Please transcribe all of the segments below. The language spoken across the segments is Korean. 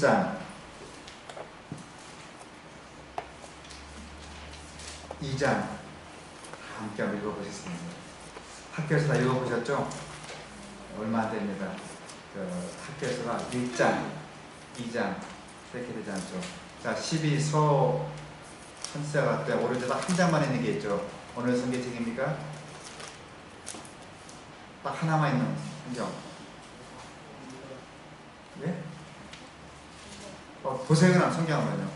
1장 2장 함께 한번 읽어보겠습니다. 학교에서 다 읽어보셨죠? 얼마 안 됩니다. 학교에서가 1장, 2장 이렇게 되지 않죠. 자, 12서 선지자가 때 오른쪽에 한 장만 있는 게 있죠. 어느 성경책입니까? 딱 하나만 있는 성경. 네? 보세요. 그럼 성경 한번요.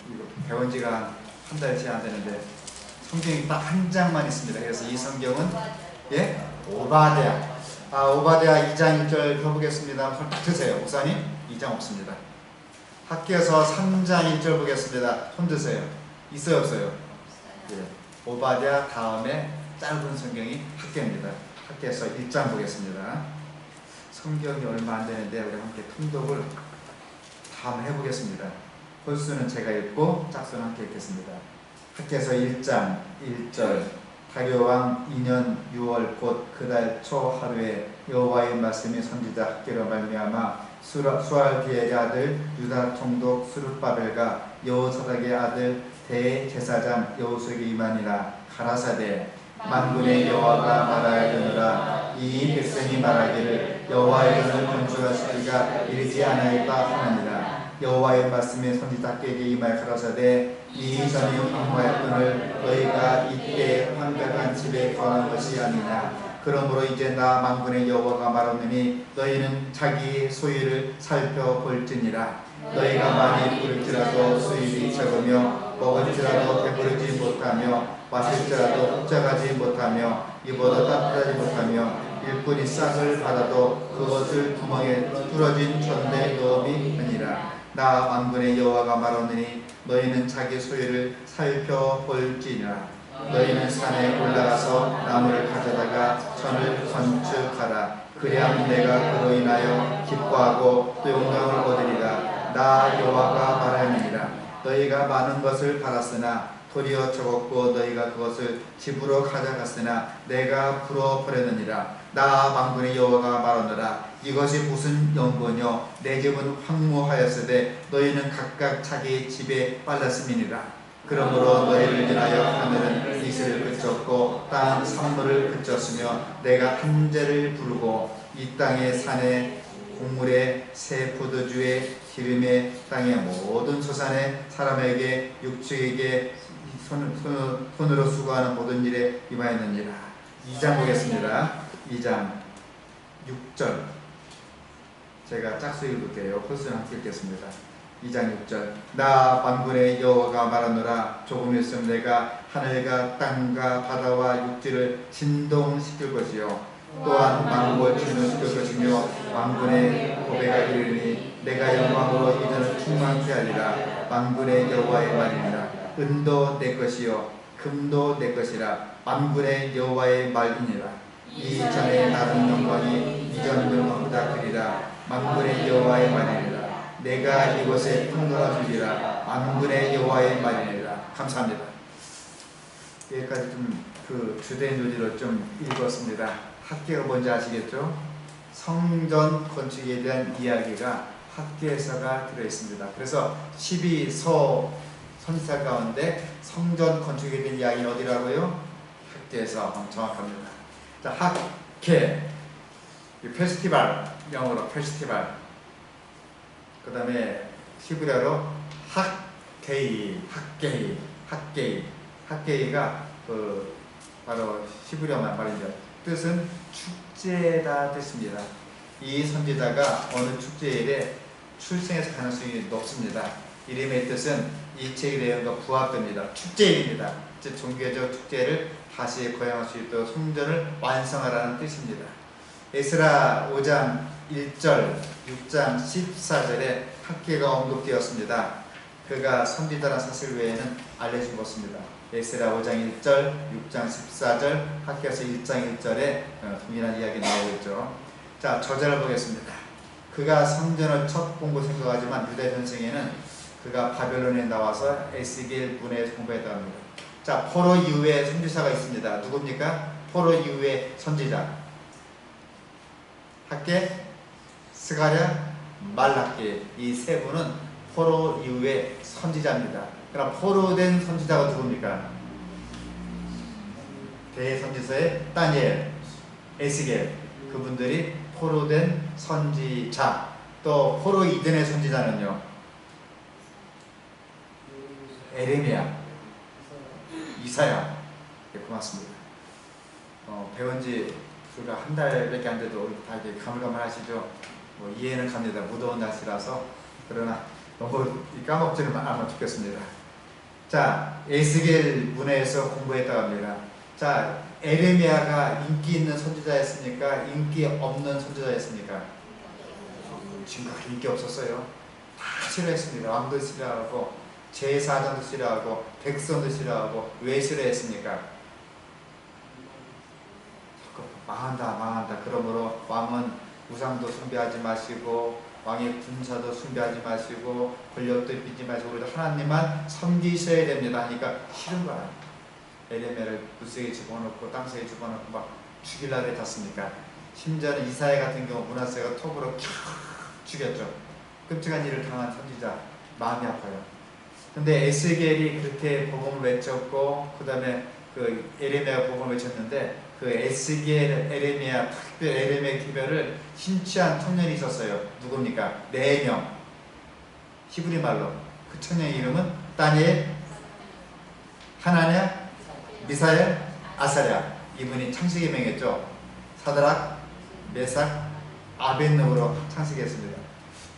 이거 배운 지가 한 달치 안 되는데 성경이 딱 한 장만 있습니다. 그래서 이 성경은 예? 오바댜. 오바댜 2장 1절 펴보겠습니다. 손 딱 드세요. 목사님 2장 없습니다. 학교에서 3장 1절 보겠습니다. 손 드세요. 있어요 없어요? 예. 오바댜 다음에 짧은 성경이 학교입니다. 학교에서 1장 보겠습니다. 성경이 얼마 안 되는데 우리 함께 통독을 다음 해보겠습니다. 홀수는 제가 읽고 짝수는 함께 읽겠습니다. 학교에서 1장 1절 다리오왕 2년 6월 곧 그달 초 하루에 여호와의 말씀이 선지자 학교로 말미암아 수알디엘의 아들 유다 총독 스룹바벨과 여호사닥의 아들 대제사장 여호수에게 임하니라. 가라사대 만군의 여호와가 말하여느라 이 백성이 말하기를 여호와의 전을 건축하시기가 이르지 아니하였다 하느니라. 여호와의 말씀이 선지자에게 임하여 가라사대 이 전이 황무하였거늘 너희가 이때 황벽한 집에 거한 것이 아니냐. 그러므로 이제 나 만군의 여호와가 말하느니 너희는 자기 소유를 살펴볼지니라. 너희가 많이 부를지라도 수입이 적으며 먹을지라도 배부르지 못하며 마실지라도 흡족하지 못하며 입어도 따뜻하지 못하며 일꾼이 싹을 받아도 그것을 구멍에 뚫어진 천대 넣음이 아니라. 나 만군의 여호와가 말하느니 너희는 자기 소유를 살펴볼지니라. 너희는 산에 올라가서 나무를 가져다가 전을 건축하라. 그리하면 내가 그로 인하여 기뻐하고 또 영광을 얻으리라. 나 여호와가 말하느니라. 너희가 많은 것을 받았으나 도리어 적었고 너희가 그것을 집으로 가져갔으나 내가 불어버렸느니라. 나 만군의 여호와가 말하노라. 이것이 무슨 연고뇨. 내 집은 황무하였으되 너희는 각각 자기 집에 빨랐음이니라. 그러므로 너희를 인하여 하늘은 이슬을 그쳤고 땅은 산물을 그쳤으며 내가 한재를 부르고 이 땅의 산에 곡물에 새 포도주에 기름에 땅의 모든 소산에 사람에게 육축에게 손으로 수고하는 모든 일에 임하였느니라. 2장 보겠습니다. 2장 6절 제가 짝수 읽을게요. 홀수는 함께 읽겠습니다. 2장 6절 나 만군의 여호와가 말하노라. 조금 있으면 내가 하늘과 땅과 바다와 육지를 진동시킬 것이요 또한 만국을 진동시킬 것이며 만군의 고배가 이르니 내가 영광으로 이들을 충만케 하리라. 만군의 여호와의 말이니라. 은도 내 것이요 금도 내 것이라. 만군의 여호와의 말이니라. 이전에 나른 영광이 이전 영광보다 크리라. 만군의 여호와의 말이니라. 내가 이곳에 평강을 주리라. 만군의 여호와의 말이니라. 감사합니다. 여기까지 좀 그 주된 요지로 좀 읽었습니다. 학계가 뭔지 아시겠죠? 성전 건축에 대한 이야기가 학계서가 들어있습니다. 그래서 12서 선지자 가운데 성전 건축에 대한 이야기는 어디라고요? 학계서. 정확합니다. 자, 학계 페스티벌, 영어로 페스티벌. 그 다음에 히브리어로 학계이가 그 바로 히브리어 말이죠. 뜻은 축제다 뜻입니다. 이 선지자가 어느 축제일에 출생해서 가능성이 높습니다. 이름의 뜻은 이 책의 내용과 부합됩니다. 축제일입니다. 즉 종교적 축제를 다시 거행할 수 있도록 성전을 완성하라는 뜻입니다. 에스라 5장 1절, 6장 14절에 학계가 언급되었습니다. 그가 선지자라는 사실 외에는 알려진 것입니다. 에스라 5장 1절, 6장 14절, 학계에서 1장 1절에 동일한 이야기 나오고 있죠. 자, 저자를 보겠습니다. 그가 성전을 첫 공부 생각하지만 유대 전생에는 그가 바벨론에 나와서 에스겔 분에서 공부했다고 합니다. 자, 포로 이후에 선지자가 있습니다. 누굽니까? 포로 이후에 선지자. 학계, 스가랴, 말라키 이 세 분은 포로 이후의 선지자입니다. 그럼 포로된 선지자가 누굽니까? 대선지서의 다니엘, 에스겔 그분들이 포로된 선지자. 또 포로 이전의 선지자는요 에레미야, 이사야. 네, 고맙습니다. 배운 지 불과 한 달밖에 안 돼도 우리 다 이렇게 가물가물하시죠? 이해는 갑니다. 무더운 날씨라서. 그러나 너무 까먹지는 않으면 좋겠습니다. 자, 에스겔 문에서 공부했다고 합니다. 자, 에레미야가 인기 있는 선지자였습니까? 인기 없는 선지자였습니까? 지금까지 인기 없었어요. 다 싫어했습니다. 왕도 싫어하고 제사장도 싫어하고 백성도 싫어하고. 왜 싫어했습니까? 망한다. 그러므로 왕은 우상도 숭배하지 마시고 왕의 군사도 숭배하지 마시고 권력도 빚지 마시고 우리도 하나님만 섬기셔야 됩니다 하니까 싫은 거야. 에레미야를 물속에 집어넣고 땅속에 집어넣고 막 죽이려고 했지 않습니까? 심지어는 이사야 같은 경우 므낫세가 톱으로 캬 죽였죠. 끔찍한 일을 당한 선지자. 마음이 아파요. 근데 에스겔이 그렇게 복음을 외쳤고 그 다음에 그 에레미야 복음을 외쳤는데 그 에스겔, 에레미야, 특별 에레미야 기별을 심취한 청년이 있었어요. 누굽니까? 4명. 히브리 말로. 그 청년의 이름은 다니엘, 하나냐, 미사엘, 아사랴. 이분이 창세기 명했죠. 사드락, 메삭, 아벳느고로 창세기했습니다.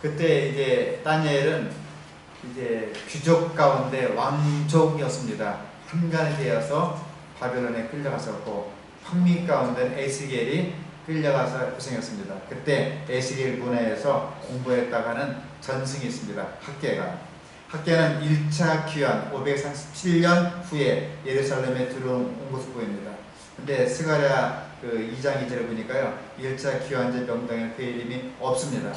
그때 이제 다니엘은 이제 귀족 가운데 왕족이었습니다. 한간에 되어서 바벨론에 끌려갔었고 황미 가운데 에스겔이 끌려가서 고생했습니다. 그때 에스겔 문화에서 공부했다가는 전승이 있습니다. 학계는 1차 귀환 537년 후에 예루살렘에 들어온 것을 보입니다. 근데 스가랴 그 2장 2절을 보니까요 1차 귀환제 명당에 그 이름이 없습니다.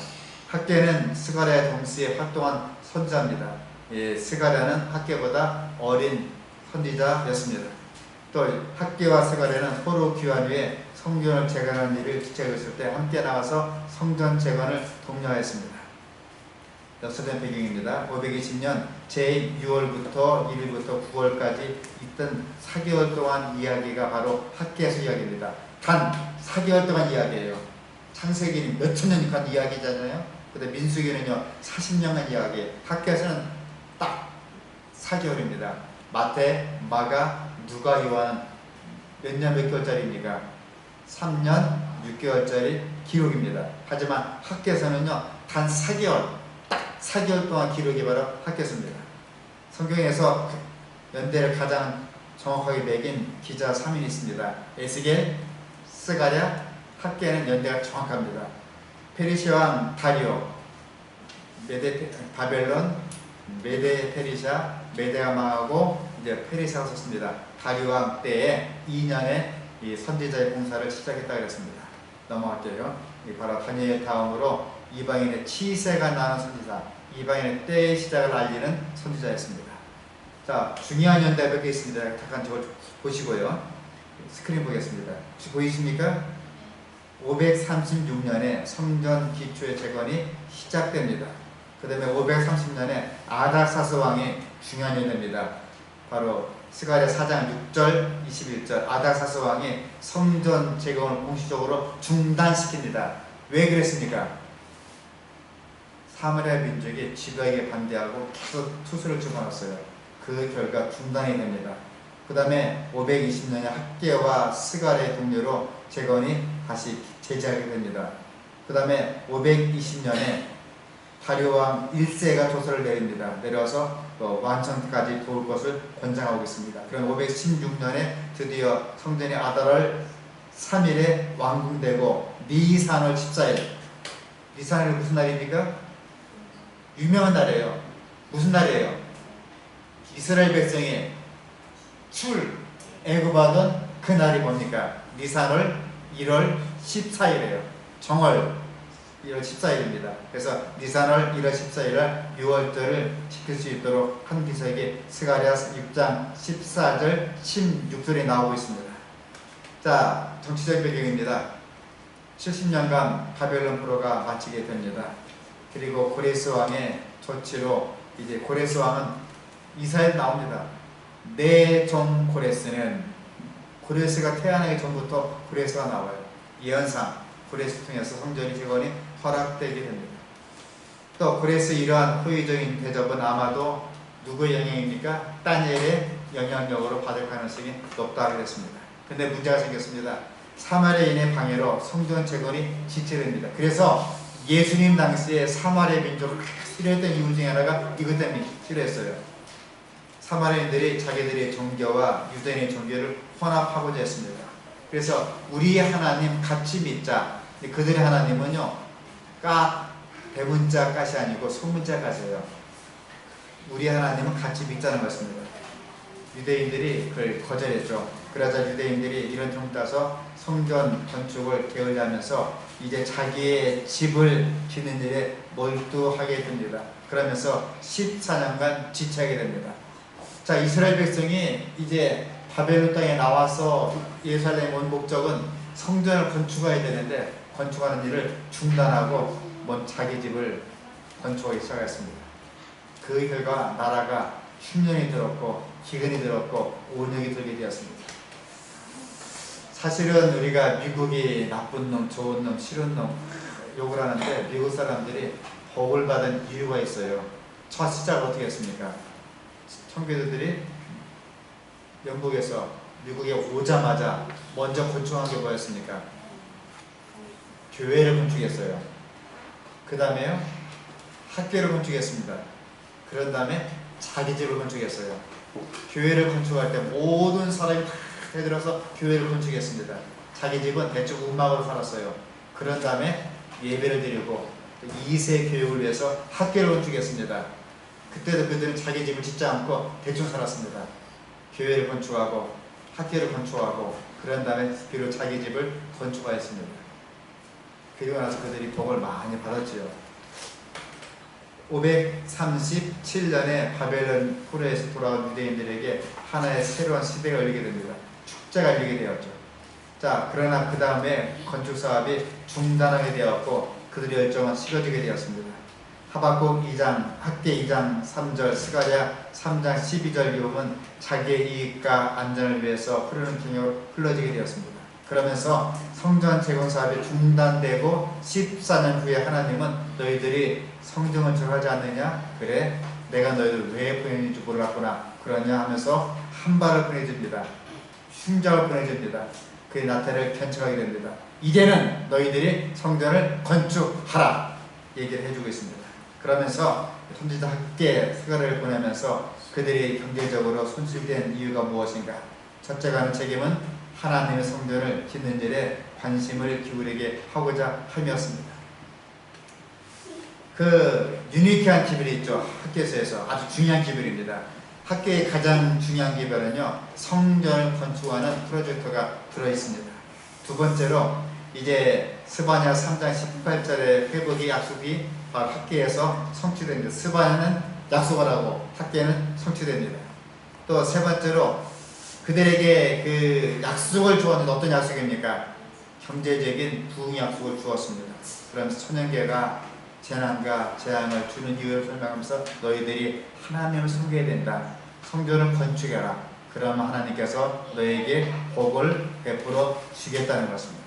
학계는 스가랴 동시에 활동한 선지자입니다. 예, 스가랴는 학계보다 어린 선지자였습니다. 또 학계와 스가랴는 포로 귀환 후에 성전을 재건하는 일을 지체했을 때 함께 나와서 성전 재건을 독려하였습니다. 역사된 배경입니다. 520년 제6월부터 1일부터 9월까지 있던 4개월 동안 이야기가 바로 학계에서 이야기입니다. 단 4개월 동안 이야기예요. 창세기는 몇천 년간 이야기잖아요. 근데 민수기는요 40년간 이야기예요. 학계에서는 딱 4개월입니다. 마태, 마가, 누가, 요한은 몇 년 몇 개월짜리입니까? 3년 6개월짜리 기록입니다. 하지만 학계에서는요 단 4개월, 딱 4개월 동안 기록이 바로 학계서입니다. 성경에서 연대를 가장 정확하게 매긴 기자 3인이 있습니다. 에스겔, 스가랴, 학계는 연대가 정확합니다. 페르시아 왕 다리오, 바벨론, 메데 페르시아, 메데가 망하고 이제 페르시아가 섰습니다. 다리오 왕 때에 2년에 이 선지자의 봉사를 시작했다 그랬습니다. 넘어갈게요. 바로 다니엘 다음으로 이방인의 치세가 나는 선지자, 이방인의 때의 시작을 알리는 선지자였습니다. 자, 중요한 연대 몇 개 있습니다. 잠깐 저걸 보시고요. 스크린 보겠습니다. 혹시 보이십니까? 536년에 성전 기초의 재건이 시작됩니다. 그 다음에 530년에 아닥사스 왕이 중요한 연대입니다. 바로 스가랴 4장 6절 21절 아닥사스 왕이 성전 재건을 공식적으로 중단시킵니다. 왜 그랬습니까? 사마리아 민족이 지도에게 반대하고 계속 투수를 집어넣었어요. 그 결과 중단이 됩니다. 그 다음에 520년에 학계와 스가랴의 동료로 재건이 다시 재개하게 됩니다. 그 다음에 520년에 다리오 왕 1세가 조서를 내립니다. 내려서 완성까지 도울 것을 권장하고 있습니다. 그럼 516년에 드디어 성전이 아달월 3일에 완공되고 니산월 14일. 니산월이 무슨 날입니까? 유명한 날이에요. 무슨 날이에요? 이스라엘 백성이 애굽하던 그 날이 뭡니까? 니산월 1월 14일이에요. 정월 1월 14일입니다. 그래서 니산월 1월 14일날 6월절을 지킬 수 있도록 한 기석이 스가랴 6장 14절 16절에 나오고 있습니다. 자, 정치적 배경입니다. 70년간 바벨론 포로가 마치게 됩니다. 그리고 고레스 왕의 조치로 이제 고레스 왕은 이사야에 나옵니다. 내 종 고레스는, 고레스가 태어나기 전부터 고레스가 나와요. 예언상 고레스 통해서 성전이 재건이 허락되게 됩니다. 또 고레스 이러한 호의적인 대접은 아마도 누구의 영향입니까? 다니엘의 영향력으로 받을 가능성이 높다고 했습니다. 근데 문제가 생겼습니다. 사마리아인의 방해로 성전 재건이 지체됩니다. 그래서 예수님 당시에 사마리아 민족을 싫어했던 이유 중에 하나가 이것 때문에 싫어했어요. 사마리아인들이 자기들의 종교와 유대인의 종교를 혼합하고자 했습니다. 그래서 우리의 하나님 같이 믿자. 그들의 하나님은요, 대문자 갓이 아니고 소문자 갓이에요. 우리 하나님은 같이 믿자는 것입니다. 유대인들이 그걸 거절했죠. 그러자 유대인들이 이런 종 따서 성전 건축을 게을리하면서 이제 자기의 집을 짓는 일에 몰두하게 됩니다. 그러면서 14년간 지체하게 됩니다. 자, 이스라엘 백성이 이제 바벨론 땅에 나와서 예루살렘에 온 목적은 성전을 건축해야 되는데 건축하는 일을 중단하고 자기 집을 건축하기 시작했습니다. 그 결과 나라가 흉년이 들었고 기근이 들었고 온역이 들게 되었습니다. 사실은 우리가 미국이 나쁜 놈, 좋은 놈, 싫은 놈 욕을 하는데 미국 사람들이 복을 받은 이유가 있어요. 첫 시작을 어떻게 했습니까? 청교도들이 영국에서 미국에 오자마자 먼저 건축한 게 뭐였습니까? 교회를 건축했어요. 그 다음에요, 학교를 건축했습니다. 그런 다음에 자기 집을 건축했어요. 교회를 건축할 때 모든 사람이 다 대들어서 교회를 건축했습니다. 자기 집은 대충 음악으로 살았어요. 그런 다음에 예배를 드리고 2세 교육을 위해서 학교를 건축했습니다. 그때도 그들은 자기 집을 짓지 않고 대충 살았습니다. 교회를 건축하고 학교를 건축하고 그런 다음에 비로 자기 집을 건축하였습니다. 그리고 나서 그들이 복을 많이 받았지요. 537년에 바벨론 포로에서 돌아온 유대인들에게 하나의 새로운 시대가 열리게 됩니다. 축제가 열리게 되었죠. 자, 그러나 그 다음에 건축 사업이 중단하게 되었고 그들의 열정은 식어지게 되었습니다. 하박국 2장, 학계 2장 3절, 스가랴 3장 12절 이후는 자기의 이익과 안전을 위해서 흐르는 경영으로 흘러지게 되었습니다. 그러면서 성전 재건 사업이 중단되고 14년 후에 하나님은 너희들이 성전을 건축하지 않느냐? 그래, 내가 너희들 왜 보내는지 몰랐구나. 그러냐 하면서 한 발을 보내줍니다. 흉작을 보내줍니다. 그의 나태를 견책하게 됩니다. 이제는 너희들이 성전을 건축하라 얘기를 해주고 있습니다. 그러면서 선지자 학계 스가랴를 보내면서 그들이 경제적으로 손실된 이유가 무엇인가? 첫째가 하는 책임은 하나님의 성전을 짓는 일에 관심을 기울이게 하고자 함이었습니다. 그 유니크한 기별이 있죠. 학계서에서 아주 중요한 기별입니다. 학계의 가장 중요한 기별은요, 성전을 건축하는 프로젝트가 들어있습니다. 두 번째로 이제 스바냐 3장 18절의 회복의 약속이 바로 학계에서 성취됩니다. 스바냐는 약속을 하고 학계는 성취됩니다. 또 세 번째로 그들에게 그 약속을 주었는데 어떤 약속입니까? 경제적인 부흥 약속을 주었습니다. 그러면서 천연계가 재난과 재앙을 주는 이유를 설명하면서 너희들이 하나님을 섬겨야 된다. 성전을 건축해라. 그러면 하나님께서 너에게 복을 베풀어 주겠다는 것입니다.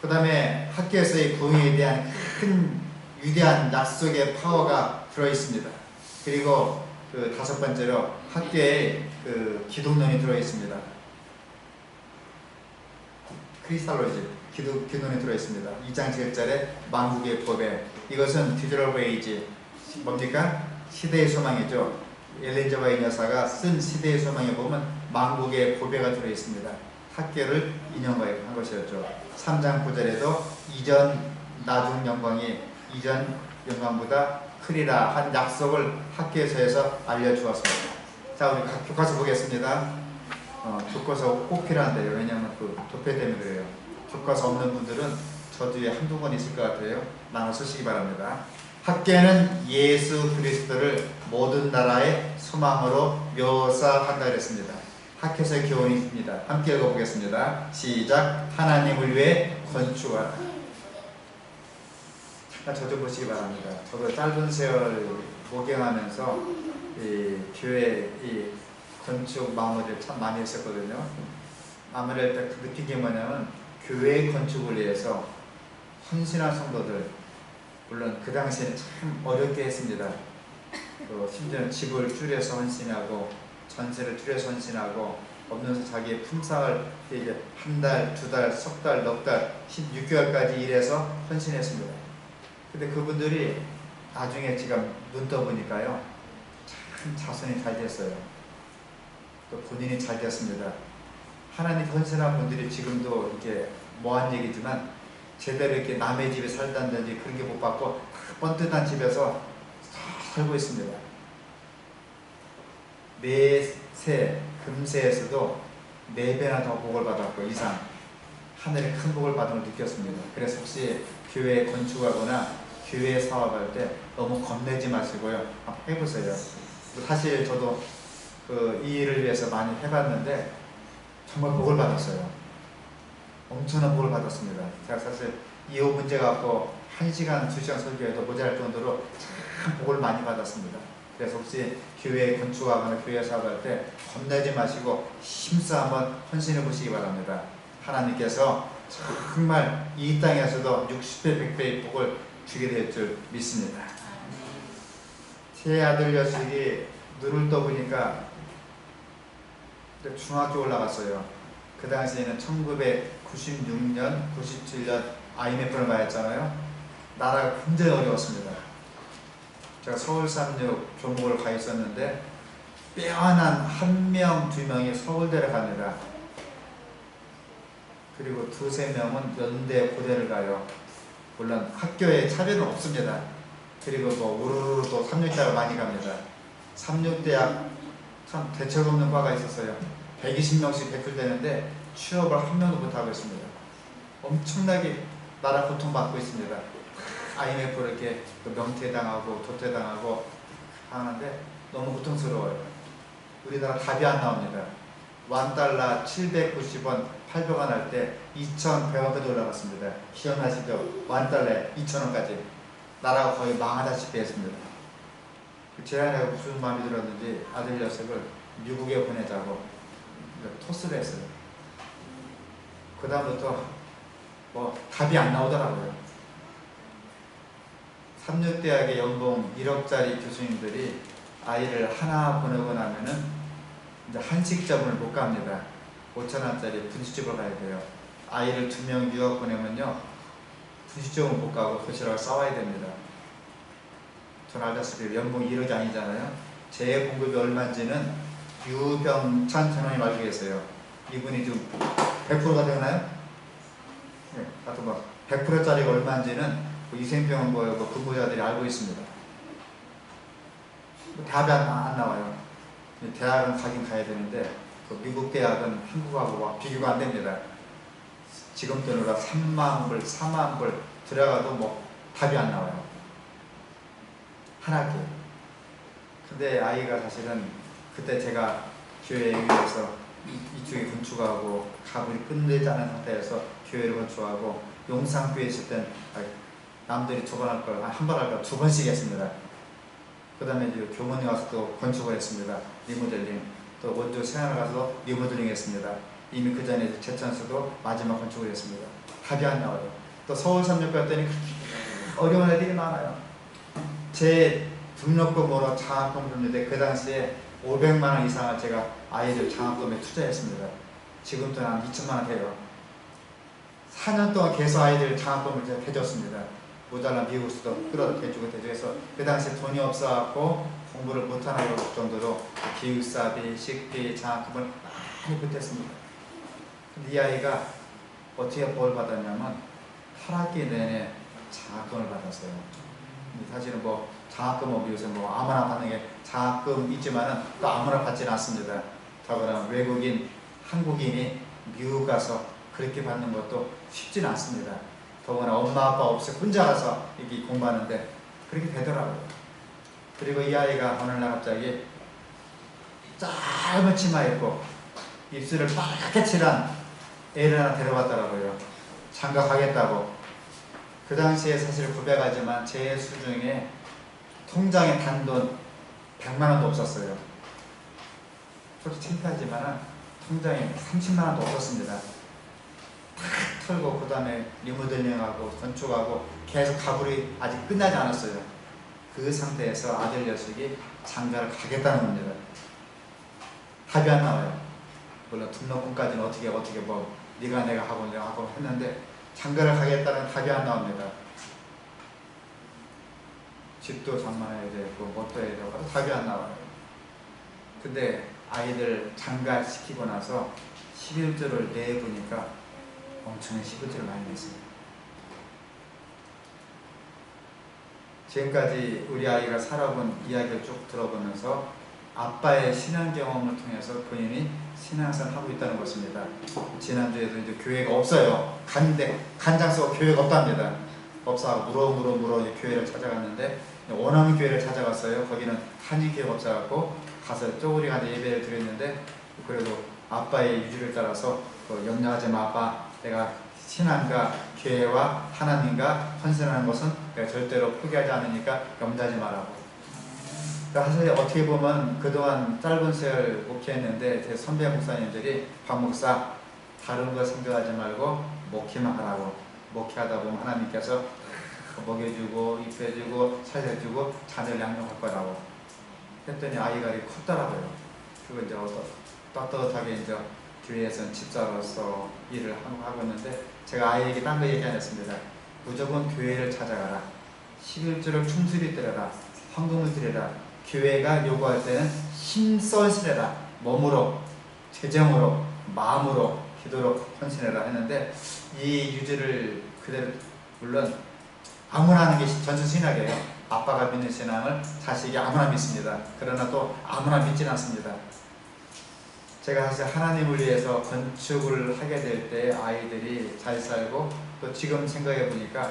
그 다음에 학교에서의 부흥에 대한 큰 위대한 약속의 파워가 들어있습니다. 그리고 그 다섯 번째로 학교에 그 기독론이 들어있습니다. 크리스탈로지 기독론이 들어있습니다. 2장 7절에 만국의 법에, 이것은 디지털 웨이지 뭡니까? 시대의 소망이죠. 엘렌 지 화이트 여사가 쓴 시대의 소망에 보면 만국의 보배가 들어있습니다. 학계를 인용한 것이었죠. 3장 9절에도 이전 나중 영광이 이전 영광보다 크리라 한 약속을 학계에서 알려주었습니다. 자, 우리 교과서 보겠습니다. 교과서 꼭 필요한데요. 왜냐하면 그 도표 때문에 그래요. 교과서 없는 분들은 저 뒤에 한두 번 있을 것 같아요. 나눠 쓰시기 바랍니다. 학계는 예수 그리스도를 모든 나라의 소망으로 묘사한다 그랬습니다. 학계서의 교훈이 있습니다. 함께 읽어보겠습니다. 시작. 하나님을 위해 건축하라. 저 좀 보시기 바랍니다. 저도 짧은 세월 목양하면서 이 교회 이 건축 마무리를 참 많이 했었거든요. 마무리할 때 느낀 게 뭐냐면 교회 건축을 위해서 헌신한 성도들, 물론 그 당시에는 참 어렵게 했습니다. 심지어는 집을 줄여서 헌신하고 전세를 줄여서 헌신하고 없는 자기의 품삯을 이제 한 달, 두 달, 석 달, 넉 달, 16개월까지 일해서 헌신했습니다. 근데 그분들이 나중에 제가 눈 떠보니까요, 참 자손이 잘 됐어요. 또 본인이 잘 됐습니다. 하나님 헌신한 분들이 지금도 이렇게 뭐한 얘기지만 제대로 이렇게 남의 집에 살다든지 그런 게 못 받고 번듯한 집에서 살고 있습니다. 매세 금세에서도 4배나 더 복을 받았고 이상 하늘의 큰 복을 받은 걸 느꼈습니다. 그래서 혹시 교회 건축하거나 교회 사업할 때 너무 겁내지 마시고요. 한번 해보세요. 사실 저도 이 일을 위해서 많이 해봤는데 정말 복을 받았어요. 엄청난 복을 받았습니다. 제가 사실 이 문제 갖고 1시간, 2시간 설교해도 모자랄 정도로 참 복을 많이 받았습니다. 그래서 혹시 교회 건축하거나 교회 사업할 때 겁내지 마시고 힘써 한번 헌신해 보시기 바랍니다. 하나님께서 정말 이 땅에서도 60배, 100배의 복을 주게 될 줄 믿습니다. 제 아들 녀석이 눈을 떠보니까 중학교 올라갔어요. 그 당시에는 1996년, 97년 IMF를 맞았잖아요. 나라가 굉장히 어려웠습니다. 제가 서울36 교목을 가 있었는데 빼어난 1명, 2명이 서울대를 갑니다. 그리고 2, 3명은 연대, 고대를 가요. 물론 학교에 차별은 없습니다. 그리고 우르르 또 36대가 많이 갑니다. 36대학 참 대책 없는 과가 있었어요. 120명씩 배출되는데 취업을 한 명도 못하고 있습니다. 엄청나게 나라 고통받고 있습니다. IMF로 이렇게 명퇴당하고 도태당하고 하는데 너무 고통스러워요. 우리나라 답이 안 나옵니다. $1 790원, 800원 할 때 2,100원까지 올라갔습니다. 기억나시죠? $1에 2,000원까지. 나라가 거의 망하다시피 했습니다. 제 아내가 무슨 마음이 들었는지 아들 녀석을 미국에 보내자고 토스를 했어요. 그 다음부터 답이 안 나오더라고요. 36대학의 연봉 1억짜리 교수님들이 아이를 하나 보내고 나면은 이제 한식점을 못 갑니다. 5,000원짜리 분식집을 가야 돼요. 아이를 2명 유학 보내면요, 분식점을 못 가고 도시락을 싸와야 됩니다. 저는 알다시피 연봉이 1억이 아니잖아요. 제 공급이 얼마인지는 유병찬 전원이 알고 계세요. 이분이 좀 100%가 되나요? 네, 하여튼 100%짜리가 얼마인지는 위생병원 근무자들이 알고 있습니다. 답이 안 나와요. 대학은 가긴 가야 되는데 미국 대학은 한국하고 비교가 안 됩니다. 지금 돈으로 3만 불, 4만 불 들어가도 답이 안 나와요. 한 학기. 근데 아이가 사실은 그때 제가 교회에 의해서 이쪽에 건축하고 가불이 끝내지 않은 상태에서 교회를 건축하고 용산교회 있을 땐 남들이 2번 할 걸 한 번 할 걸 2번씩 했습니다. 그 다음에 이제 교문에 와서 또 건축을 했습니다. 리모델링. 또 원조 생활을 가서 리모델링 했습니다. 이미 그 전에 제천에서도 마지막 건축을 했습니다. 답이 안 나와요. 또 서울36 갔더니 어려운 애들이 많아요. 제 등록금으로 장학금 줬는데 그 당시에 500만 원 이상을 제가 아이들 장학금에 투자했습니다. 지금 돈 한 2천만 원 돼요. 4년 동안 계속 아이들 장학금을 제가 대줬습니다. 모자란 미국에서도 끌어대주고 대주해서 그 당시에 돈이 없어갖고 공부를 못하는 정도로 기숙사비, 식비, 장학금을 많이 보탰습니다. 근데 이 아이가 어떻게 벌 받았냐면 8학기 내내 장학금을 받았어요. 사실은 장학금 요새 아무나 받는 게 장학금 있지만은 또 아무나 받지는 않습니다. 더구나 외국인, 한국인이 미국 가서 그렇게 받는 것도 쉽지는 않습니다. 더구나 엄마 아빠 없이 혼자 가서 이렇게 공부하는데 그렇게 되더라고요. 그리고 이 아이가 어느 날 갑자기 짧은 치마 입고 입술을 빨갛게 칠한 애를 하나 데려왔더라고요. 장가 가겠다고. 그 당시에 사실 고백하지만 제 수중에 통장에 단돈 100만 원도 없었어요. 솔직히 창피하지만 통장에 30만 원도 없었습니다. 다 털고 그 다음에 리모델링하고 건축하고 계속 가불이 아직 끝나지 않았어요. 그 상태에서 아들 녀석이 장가를 가겠다는 겁니다. 답이 안 나와요. 물론 등록금까지는 어떻게 뭐 네가 내가 하고 내가 하고 했는데 장가를 가겠다는 답이 안 나옵니다. 집도 장만해야 되고 뭣도 해야 되고 답이 안 나와요. 근데 아이들 장가시키고 나서 11조를 내보니까 엄청난 11조를 많이 냈어요. 지금까지 우리 아이가 살아본 이야기를 쭉 들어보면서 아빠의 신앙 경험을 통해서 본인이 신앙생활을 하고 있다는 것입니다. 지난주에도 이제 교회가 없어요. 간장서 교회가 없답니다. 없어 물어 이제 교회를 찾아갔는데 원암 교회를 찾아갔어요. 거기는 한인교회가 없어갖고 가서 쪼그리가 예배를 드렸는데 그래도 아빠의 유지를 따라서 염려하지 마 아빠, 내가 신앙과 교회와 하나님과 헌신하는 것은 내가 절대로 포기하지 않으니까 염려하지 말라고. 사실 어떻게 보면 그동안 짧은 세월 목회했는데 제 선배 목사님들이 박 목사 다른 거 생각하지 말고 목회만 하라고. 목회하다 보면 하나님께서 먹여주고 입혀주고 살려주고 자녀를 양육할 거라고 했더니 아이가 컸더라고요. 그거 이제 떳떳하게 이제 교회에서는 집사로서 일을 하고 있는데 제가 아이에게 딴 거 얘기 안 했습니다. 무조건 교회를 찾아가라. 11조를 충실히 드려라. 헌금을 드려라. 교회가 요구할 때는 힘써 헌신해라. 몸으로, 재정으로, 마음으로, 기도로 헌신해라 했는데 이 유지를 그대로 물론 아무나 하는 게 전천신학이에요. 아빠가 믿는 신앙을 자식이 아무나 믿습니다. 그러나 또 아무나 믿지는 않습니다. 제가 사실 하나님을 위해서 건축을 하게 될 때 아이들이 잘 살고 또 지금 생각해 보니까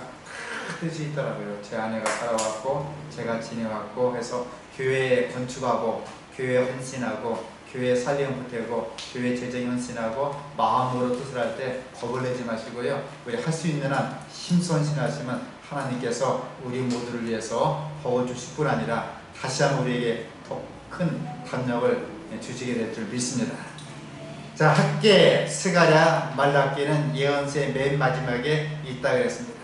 뜻이 있더라고요. 제 아내가 살아왔고 제가 지내왔고 해서 교회에 건축하고 교회에 헌신하고 교회에 살림 보태고 교회 재정 헌신하고 마음으로 뜻을 할 때 겁을 내지 마시고요. 우리 할 수 있는 한 힘써 헌신하시면 하나님께서 우리 모두를 위해서 도와주실 뿐 아니라 다시 한번 우리에게 더 큰 담력을 주시게 될 줄 믿습니다. 자, 학계, 스가랴, 말라기는 예언서의 맨 마지막에 있다 그랬습니다.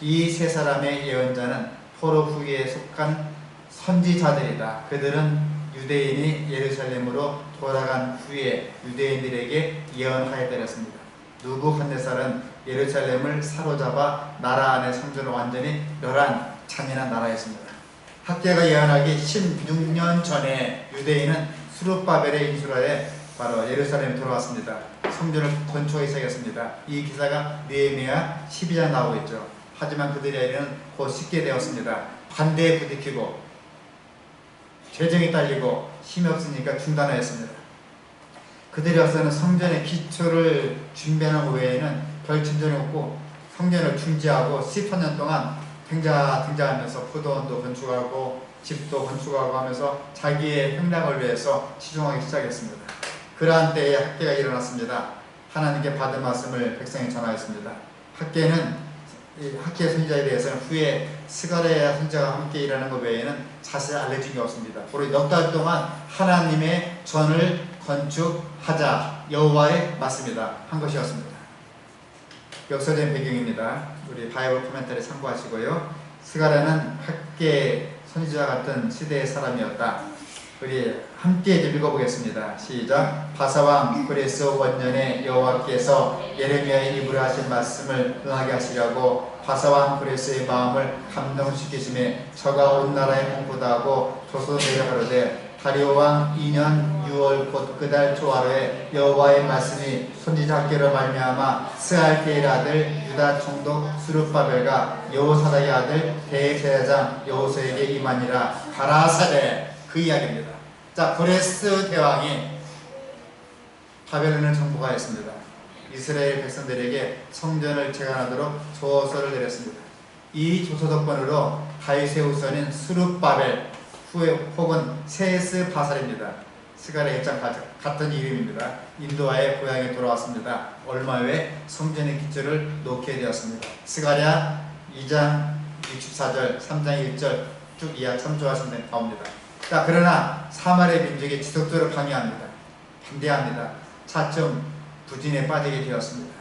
이 세 사람의 예언자는 포로 후기에 속한 선지자들이다. 그들은 유대인이 예루살렘으로 돌아간 후에 유대인들에게 예언하였다 그랬습니다. 느부갓네살은 예루살렘을 사로잡아 나라 안의 성전을 완전히 멸한 잔인한 나라였습니다. 학계가 예언하기 16년 전에 유대인은 스룹바벨의 인수라에 바로 예루살렘에 돌아왔습니다. 성전을 건축하기 시작했습니다. 이 기사가 느헤미야 12장 나오고 있죠. 하지만 그들의 일은 곧 쉽게 되었습니다. 반대에 부딪히고 재정이 딸리고 힘이 없으니까 중단하였습니다. 그들로서는 성전의 기초를 준비하는 외에는 별 진전이 없고 성전을 중지하고 14년 동안 등장하면서 포도원도 건축하고 집도 건축하고 하면서 자기의 평락을 위해서 치중하기 시작했습니다. 그러한 때에 학계가 일어났습니다. 하나님께 받은 말씀을 백성에 전하였습니다. 학계 선지자에 대해서는 후에 스가랴 선지자와 함께 일하는 것 외에는 자세히 알려진 게 없습니다. 우리 넉 달 동안 하나님의 전을 건축하자 여호와의 말씀이다 한 것이었습니다. 역사적인 배경입니다. 우리 바이블 코멘터리 참고하시고요. 스가랴는 학계 선지자 같은 시대의 사람이었다. 우리 함께 읽어보겠습니다. 시작. 바사왕 그레스 원년에 여호와께서 예레미야의 입으로 하신 말씀을 응하게 하시려고 바사왕 그레스의 마음을 감동시키심에 저가 온 나라에 공포다하고 조소 내려가로되 다리오 왕 2년 6월 곧 그달 초하루에 여호와의 말씀이 선지자 학계로 말미암아 스알디엘 아들 유다 총독 스룹바벨과 여호사닥의 아들 대제사장 여호수에게 임하니라 가라사대 그 이야기입니다. 자, 고레스 대왕이 바벨론을 정복하였습니다. 이스라엘 백성들에게 성전을 재건하도록 조서를 내렸습니다. 이 조서 덕분으로 다윗의 후손인 스룹바벨 혹은 세스바살입니다. 스가랴 입장 같은 이름입니다. 인도와의 고향에 돌아왔습니다. 얼마 후에 성전의 기초를 놓게 되었습니다. 스가랴 2장 64절, 3장 1절 쭉 이해가 참조하시면 나옵니다. 자, 그러나 사마리아 민족이 지속적으로 방해합니다. 반대합니다. 차츰 부진에 빠지게 되었습니다.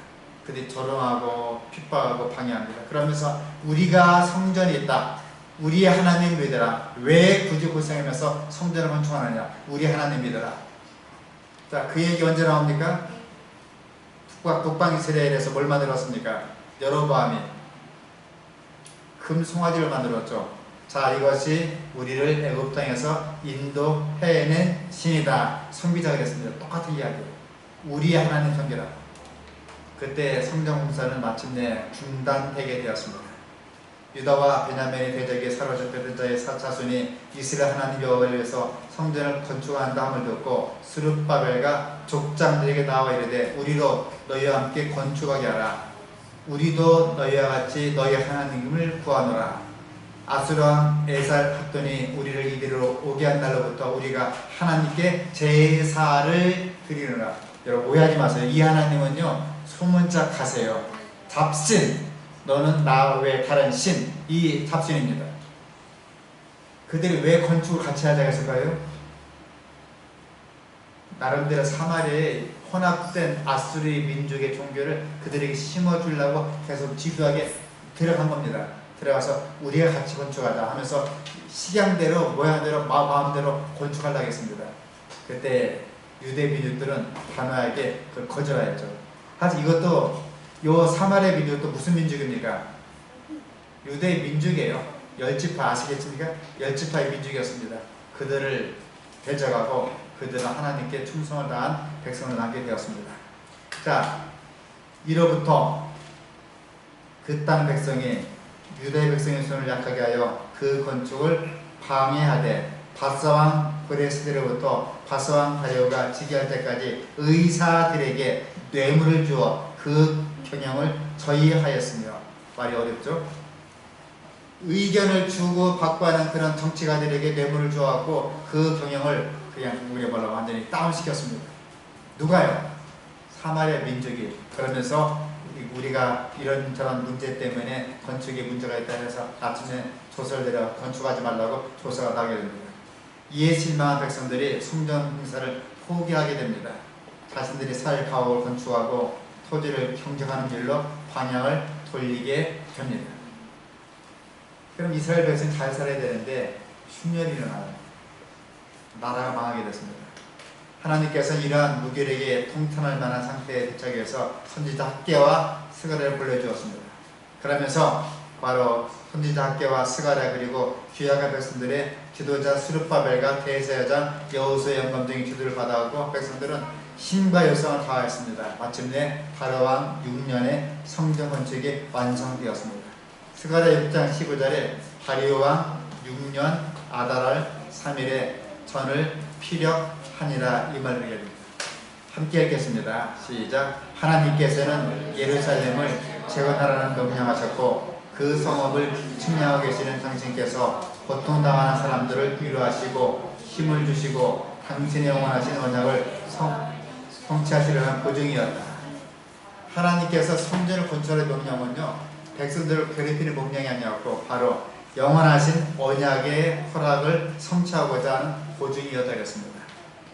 그들이 조롱하고 핍박하고 방해합니다. 그러면서 우리가 성전이 있다. 우리의 하나님 믿어라. 왜 굳이 고생하면서 성전을 건축하느냐. 우리 하나님 믿어라. 자, 그 얘기 언제 나옵니까? 북방 이스라엘에서 뭘 만들었습니까? 여로보암이 금 송아지를 만들었죠. 자, 이것이 우리를 애굽 땅에서 인도해낸 신이다. 선비자가 됐습니다. 똑같은 이야기예요. 우리의 하나님 섬기라. 그때 성전 공사는 마침내 중단되게 되었습니다. 유다와 베냐민의 대적에 사로잡혔던 자의 사차순이 이스라엘 하나님 여호와를 위해서 성전을 건축한다 함을 듣고 스룹바벨과 족장들에게 나와 이르되 우리도 너희와 함께 건축하게 하라. 우리도 너희와 같이 너희 하나님을 구하노라. 아수르 왕 에살 합돈이 우리를 이리로 오게 한 날로부터 우리가 하나님께 제사를 드리노라. 여러분 오해하지 마세요. 이 하나님은요 소문짝 하세요. 잡신, 너는 나 외 다른 신, 이 잡신입니다. 그들이 왜 건축을 같이 하자고 했을까요? 나름대로 사마리아에 혼합된 아수르 민족의 종교를 그들에게 심어주려고 계속 지도하게 들어간 겁니다. 들어가서 우리가 같이 건축하자 하면서 식양대로 모양대로 마음대로 건축하려고 했습니다. 그때 유대 민족들은 단호하게 그걸 거절하였죠. 사실 이것도 요 사마리아 민족도 무슨 민족입니까? 유대 민족이에요. 열지파 아시겠습니까? 열지파의 민족이었습니다. 그들을 대적하고 그들은 하나님께 충성을 다한 백성을 남게 되었습니다. 자, 이로부터 그 땅 백성이 유대 백성의 손을 약하게 하여 그 건축을 방해하되 바사왕 브레스드로부터 바사왕 다리오가 즉위할 때까지 의사들에게 뇌물을 주어 그 경영을 저희하였으며. 말이 어렵죠? 의견을 주고 받고 하는 그런 정치가들에게 뇌물을 주어갖고 그 경영을 그냥 우리 말로 완전히 다운시켰습니다. 누가요? 사마리아 민족이. 그러면서 우리가 이런저런 문제 때문에 건축에 문제가 있다 해서 아침에 조서를 내려 건축하지 말라고 조서가 나게 됩니다. 이에 실망한 백성들이 성전 공사를 포기하게 됩니다. 자신들이 살 가옥을 건축하고 토지를 경쟁하는 길로 방향을 돌리게 됩니다. 그럼 이스라엘 백성이 잘 살아야 되는데 흉년이 일어나요. 나라가 망하게 됐습니다. 하나님께서 이러한 무결에게 통탄할 만한 상태에 도착해서 선지자 학개와 스가랴를 불러주었습니다. 그러면서 바로 선지자 학개와 스가랴 그리고 귀하가 백성들의 지도자 스룹바벨과 대제사장 여호수아 영감 등의 기도를 받아갖고 백성들은 힘과 열성을 다하였습니다. 마침내 다르왕 6년에 성전 건축이 완성되었습니다. 스가랴 6장 15절에 다리오 왕 6년 아달월 3일에 전을 피력하니라 이 말을 얘기합니다. 함께 읽겠습니다. 시작. 하나님께서는 예루살렘을 재건하라는 명령하셨고 그 성읍을 측량하고 계시는 당신께서 고통당하는 사람들을 위로하시고 힘을 주시고 당신의 영원하신 언약을 성취하시려는 보증이었다. 하나님께서 성전을 건축할 명령은요 백성들을 괴롭히는 명령이 아니었고 바로 영원하신 언약의 허락을 성취하고자 하는 보증이었다 그랬습니다.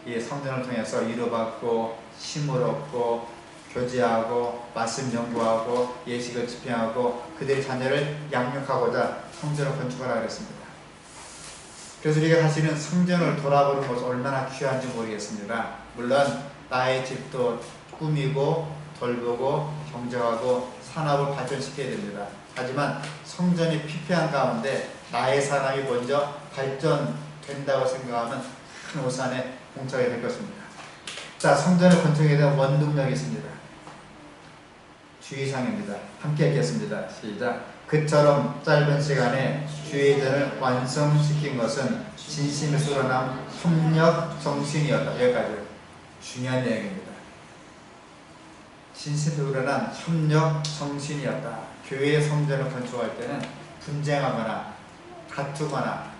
이 성전을 통해서 위로받고 힘을 얻고 교제하고 말씀 연구하고 예식을 집행하고 그들의 자녀를 양육하고자 성전을 건축하라 그랬습니다. 그래서 우리가 사실은 성전을 돌아보는 것이 얼마나 귀한지 모르겠습니다. 물론 나의 집도 꾸미고 돌보고 경정하고 산업을 발전시켜야 됩니다. 하지만 성전이 피폐한 가운데 나의 사람이 먼저 발전된다고 생각하면 큰 오산에 봉착이 될 것입니다. 자, 성전을 건축에 대한 원동력이 있습니다. 주의사항입니다. 함께 읽겠습니다. 시작. 그처럼 짧은 시간에 주의전을 완성시킨 것은 진심에서 우러난 협력 정신이었다. 여기까지 중요한 내용입니다. 진심에서 우러난 협력 정신이었다. 교회의 성전을 건축할 때는 분쟁하거나 다투거나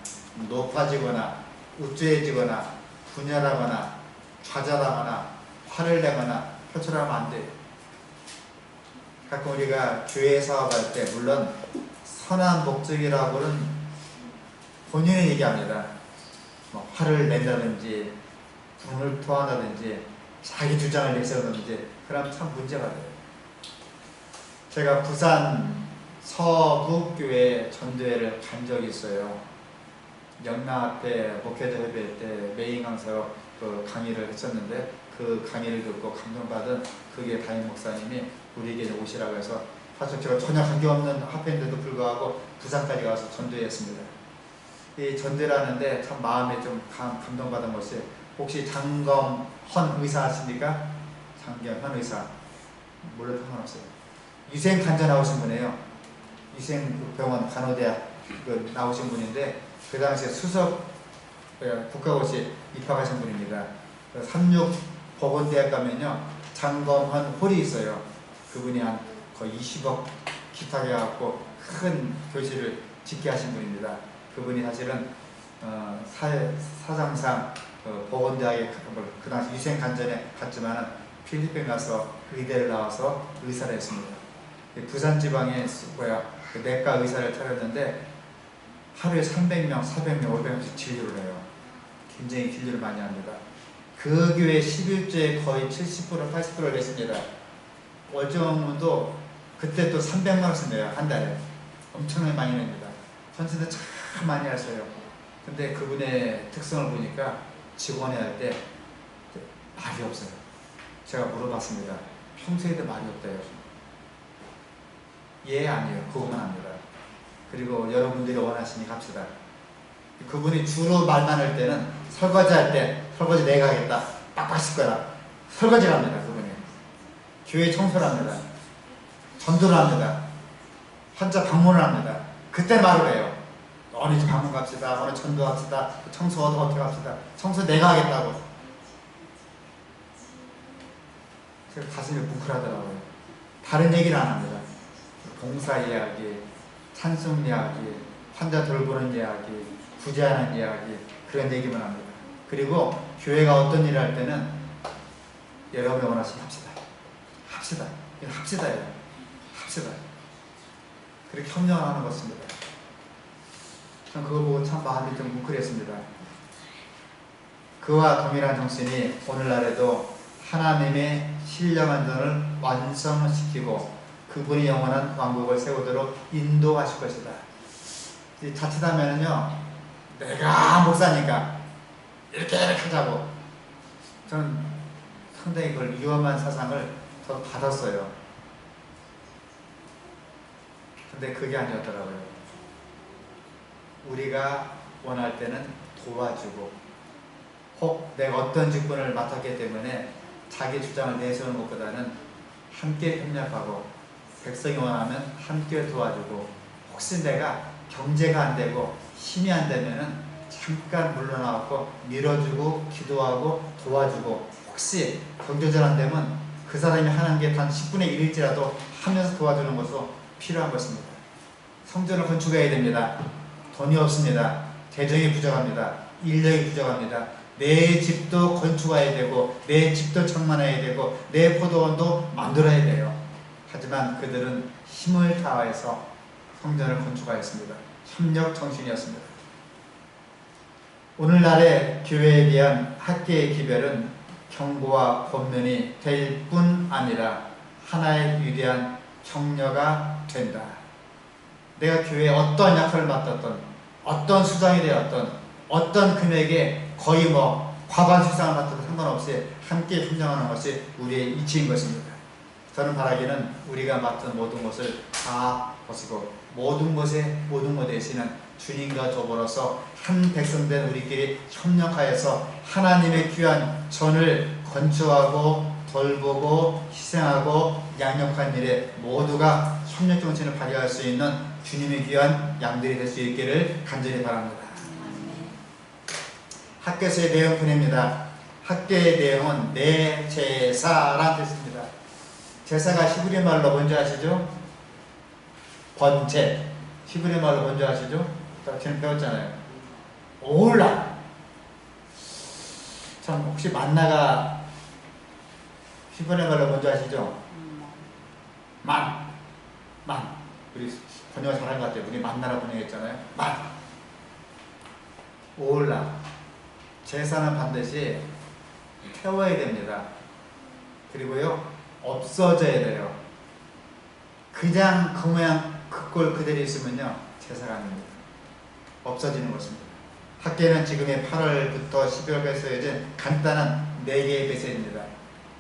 높아지거나 우쭐해지거나 분열하거나 좌절하거나 화를 내거나 표출하면 안 돼요. 가끔 우리가 교회 사업할 때 물론 선한 목적이라고는 본인이 얘기합니다. 뭐 화를 낸다든지 분을 토한다든지 자기 주장을 내세우든지 그럼 참 문제가 돼요. 제가 부산 서북교회 전도회를 간 적이 있어요. 영락 때 목회자 협의회 때 메인 강사로 그 강의를 했었는데 그 강의를 듣고 감동받은 그게 담임 목사님이 우리에게 오시라고 해서 사실 제가 전혀 관계없는 학회인데도 불구하고 부산까지 가서 전도했습니다. 이 전도라는데 참 마음에 좀 감동받은 것이 혹시 장검헌 의사 아십니까? 장검헌 의사 몰라도 상관없어요. 위생 간자 나오신 분이에요. 위생병원 간호대학 나오신 분인데 그 당시에 수석 국가고시 입학하신 분입니다. 36보건대학 가면요 장검헌 홀이 있어요. 그분이 한 거의 20억 기탁해갖고 큰 교실을 짓게 하신 분입니다. 그분이 사실은 사장상 보건대학에 그 당시 위생간전에 갔지만 필리핀 가서 의대를 나와서 의사를 했습니다. 부산 지방에 그 내과 의사를 차렸는데 하루에 300명, 400명, 500명씩 진료를 해요. 굉장히 진료를 많이 합니다. 그 교회 11조에 거의 70%, 80%를 냈습니다. 월정문도 그때 또 300만 원씩 내요. 한 달에. 엄청나게 많이 냅니다. 선생님들 참 많이 하세요. 근데 그분의 특성을 보니까 직원이 할 때 말이 없어요. 제가 물어봤습니다. 평소에도 말이 없대요. 예, 아니에요. 그것만 합니다. 그리고 여러분들이 원하시니 합시다. 그분이 주로 말만 할 때는 설거지 할 때 설거지 내가 하겠다. 빡빡 씻거라. 설거지를 합니다. 그분이. 교회 청소를 합니다. 전도를 합니다. 환자 방문을 합니다. 그때 말을 해요. 어느 집 방문 갑시다. 어느 전도합시다. 청소 어떻게 합시다. 청소 내가 하겠다고. 제가 가슴이 뭉클하더라고요. 다른 얘기를 안 합니다. 봉사 이야기, 찬송 이야기, 환자 돌보는 이야기, 구제하는 이야기, 그런 얘기만 합니다. 그리고 교회가 어떤 일을 할 때는 여러분이 원하시면 합시다. 합시다. 합시다예요. 합시다. 그렇게 협력을 하는 것입니다. 전 그거 보고 참 마음이 좀 뭉클했습니다. 그와 동일한 정신이 오늘날에도 하나님의 신령한 전을 완성시키고 그분이 영원한 왕국을 세우도록 인도하실 것이다. 자칫하면요, 내가 목사니까 이렇게 하자고. 저는 상당히 그걸 위험한 사상을 더 받았어요. 근데 그게 아니었더라고요. 우리가 원할 때는 도와주고, 혹 내가 어떤 직분을 맡았기 때문에 자기 주장을 내세우는 것보다는 함께 협력하고, 백성이 원하면 함께 도와주고, 혹시 내가 경제가 안 되고 힘이 안 되면은 잠깐 물러나고 밀어주고 기도하고 도와주고, 혹시 경제적 안 되면 그 사람이 하는 게 단 10분의 1일지라도 하면서 도와주는 것도 필요한 것입니다. 성전을 건축해야 됩니다. 돈이 없습니다. 재정이 부족합니다. 인력이 부족합니다. 내 집도 건축해야 되고 내 집도 청만해야 되고 내 포도원도 만들어야 돼요. 하지만 그들은 힘을 다해서 성전을 건축하였습니다. 협력 정신이었습니다. 오늘날의 교회에 대한 학계의 기별은 경고와 권면이 될 뿐 아니라 하나의 위대한 격려가 된다. 내가 교회에 어떤 역할을 맡았던, 어떤 수장이 되었던, 어떤 금액에 거의 과반 수상을 맡아도 상관없이 함께 협력하는 것이 우리의 이치인 것입니다. 저는 바라기는 우리가 맡은 모든 것을 다 벗고 모든 것에 계시는 주님과 더불어서 한 백성된 우리끼리 협력하여서 하나님의 귀한 전을 건축하고 돌보고 희생하고 양육한 일에 모두가 협력 정신을 발휘할 수 있는 주님의 귀한 양들이 될 수 있기를 간절히 바랍니다. 학교에서의 내용뿐입니다. 학교의 내용은 내 제사란 뜻입니다. 제사가 히브리 말로 뭔지 아시죠? 번제. 히브리 말로 뭔지 아시죠? 지금 배웠잖아요. 오울라. 참 혹시 만나가 히브리 말로 뭔지 아시죠? 만. 우리 번역 잘한 것 같아요. 우리 만나라 번역했잖아요. 올라. 제사는 반드시 태워야 됩니다. 그리고요, 없어져야 돼요. 그냥 그 모양 그 꼴 그대로 있으면요, 제사가 아닙니다. 없어지는 것입니다. 학계는 지금의 8월부터 12월까지 이제 간단한 4개의 메시지입니다.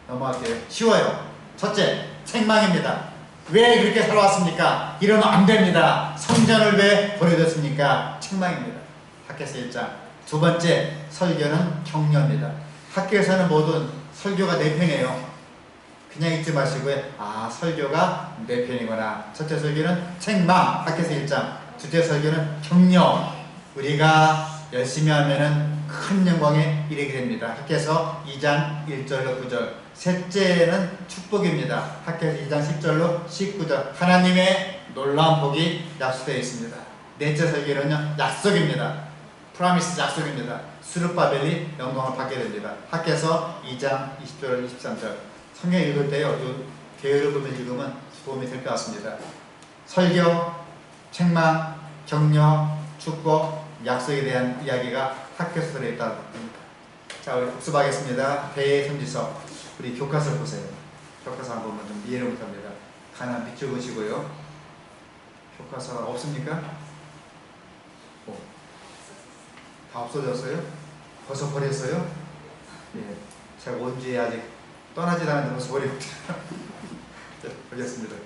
넘어갈게요. 쉬워요. 첫째, 책망입니다. 왜 그렇게 살아왔습니까? 이러면 안 됩니다. 성전을 왜 버려뒀습니까? 책망입니다. 학계에서 1장. 두 번째, 설교는 격려입니다. 학교에서는 모든 설교가 4편이에요. 그냥 읽지 마시고요. 아, 설교가 4편이구나. 첫째 설교는 책망, 학교에서 1장. 둘째 설교는 격려. 우리가 열심히 하면은 큰 영광에 이르게 됩니다. 학교에서 2장 1절로 9절. 셋째는 축복입니다. 학교에서 2장 10절로 19절. 하나님의 놀라운 복이 약속되어 있습니다. 넷째 설교는요, 약속입니다. 프라미스 약속입니다. 스룹바벨이 영광을 받게 됩니다. 학교에서 2장 20절 23절. 성경 읽을 때요, 요 계율을 보면 읽으면 도움이 될 것 같습니다. 설교, 책망, 격려, 축복, 약속에 대한 이야기가 학교에서 들어있다고 합니다. 자, 우리 복습하겠습니다. 대선지서. 우리 교과서를 보세요. 교과서 한 번만 좀 이해를 못합니다. 가난 밑줄 보시고요. 교과서 없습니까? 다 없어졌어요? 벌써 버렸어요? 예, 제가 원주에 아직 떠나지 않았는데 벌써 버리고 자, 보겠습니다.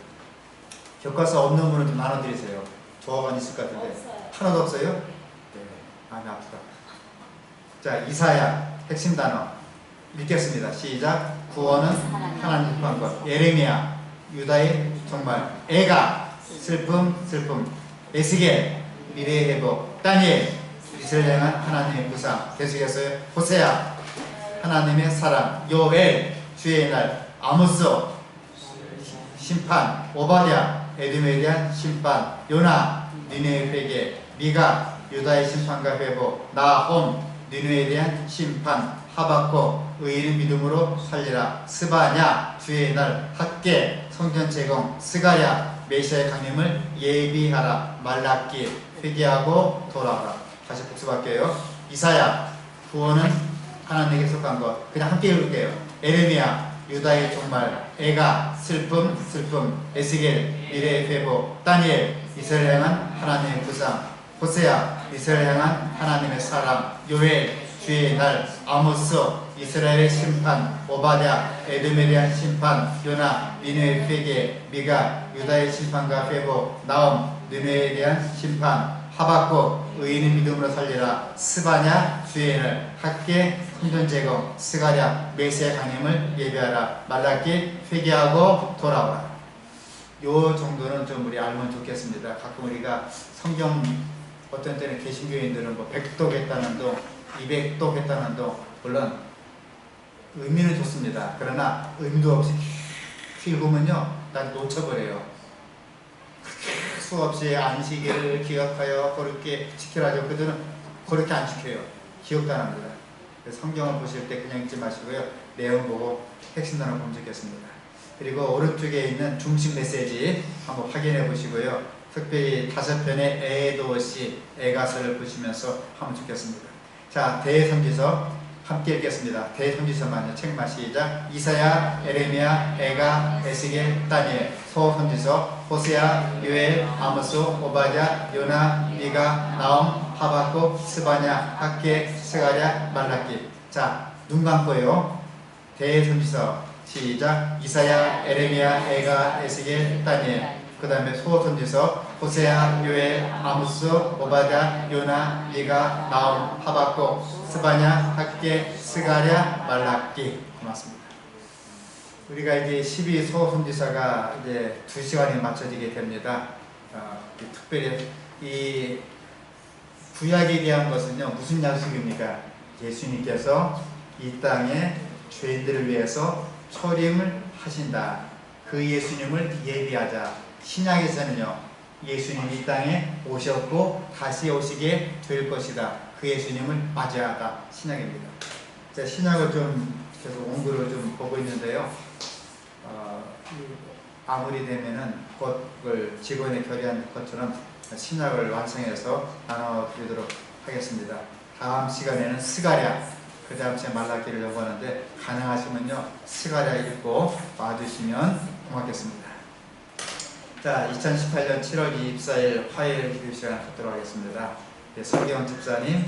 교과서 없는 분은 좀 나눠드리세요. 조합안 있을 것 같은데 없어요. 하나도 없어요? 네, 마음이 아프다. 자, 이사야 핵심 단어 읽겠습니다. 시작. 구원은 하나님 한 것. 예레미야 유다의 정말. 애가 슬픔. 에스겔 미래의 회복. 다니엘 이스라엘 향한 하나님의 구상. 계속해서요. 호세아 하나님의 사랑. 요엘 주의 날. 아모스 심판. 오바댜 에돔에 대한 심판. 요나 니느웨 회개. 미가 유다의 심판과 회복. 나홈 니느웨에 대한 심판. 하박국 의인의 믿음으로 살리라. 스바냐 주의 날. 학계 성전 제공. 스가랴 메시아의 강림을 예비하라. 말라기 회개하고 돌아오라. 다시 복습할게요. 이사야 구원은 하나님에게 속한 것. 그냥 함께 읽을게요. 에레미야 유다의 종말. 애가 슬픔. 에스겔 미래의 회복. 다니엘 이스라엘 향한 하나님의 구상. 호세아 이스라엘 향한 하나님의 사랑. 요엘 주의 날. 아모스 이스라엘의 심판. 오바댜 에돔에 대한 심판. 요나 니느웨 회개. 미가 유다의 심판과 회복. 나홈 니느웨에 대한 심판. 하박국 의인의 믿음으로 살리라. 스바냐 주의 날. 학계 성전 제공. 스가랴 메시아의 강림을 예비하라. 말라기 회개하고 돌아오라. 요 정도는 좀 우리 알면 좋겠습니다. 가끔 우리가 성경 어떤 때는 개신교인들은 뭐 100독 했다는 동 200독 했다는 동 물론 의미는 좋습니다. 그러나 의미도 없이 읽으면요 난 놓쳐버려요. 수없이 안식일을 기억하여 그렇게 지켜라죠. 그들은 그렇게 안 지켜요. 기억도 안 합니다. 성경을 보실 때 그냥 읽지 마시고요. 내용 보고 핵심 단어 보면 좋겠습니다. 그리고 오른쪽에 있는 중심 메시지 한번 확인해 보시고요. 특별히 5편의 에도시 애가서를 보시면서 하면 좋겠습니다. 자, 대선지서 함께 읽겠습니다. 대선지서만요. 책만 시작. 이사야, 에레미야, 애가, 에스겔, 다니엘. 소선지서 호세아, 요엘, 아모스, 오바댜, 요나, 미가, 나홈, 하박국, 스바냐, 학계, 스가랴, 말라기. 자, 눈 감고요. 대선지서 시작. 이사야, 에레미야, 애가, 에스겔, 다니엘. 그 다음에 소선지서 호세아, 요엘, 아모스, 오바댜, 요나, 미가, 나홈, 하박국, 스바냐, 학계, 스가랴, 말라기. 고맙습니다. 우리가 이제 12소선지서가 이제 2시간에 맞춰지게 됩니다. 특별히 이 구약에 대한 것은요 무슨 약속입니까? 예수님께서 이 땅에 죄인들을 위해서 초림을 하신다. 그 예수님을 예비하자. 신약에서는요 예수님이 이 땅에 오셨고 다시 오시게 될 것이다. 그 예수님을 맞이하다. 신약입니다. 제가 신약을 좀 계속 원고를 좀 보고 있는데요. 마무리 되면은 것을 직원이 결의한 것처럼 신약을 완성해서 나눠드리도록 하겠습니다. 다음 시간에는 스가랴, 그 다음 주에 말라기를 연구하는데 가능하시면요 스가랴 읽고 와주시면 고맙겠습니다. 자, 2018년 7월 24일 화요일 교육 시간 갖도록 하겠습니다. 네, 설경 집사님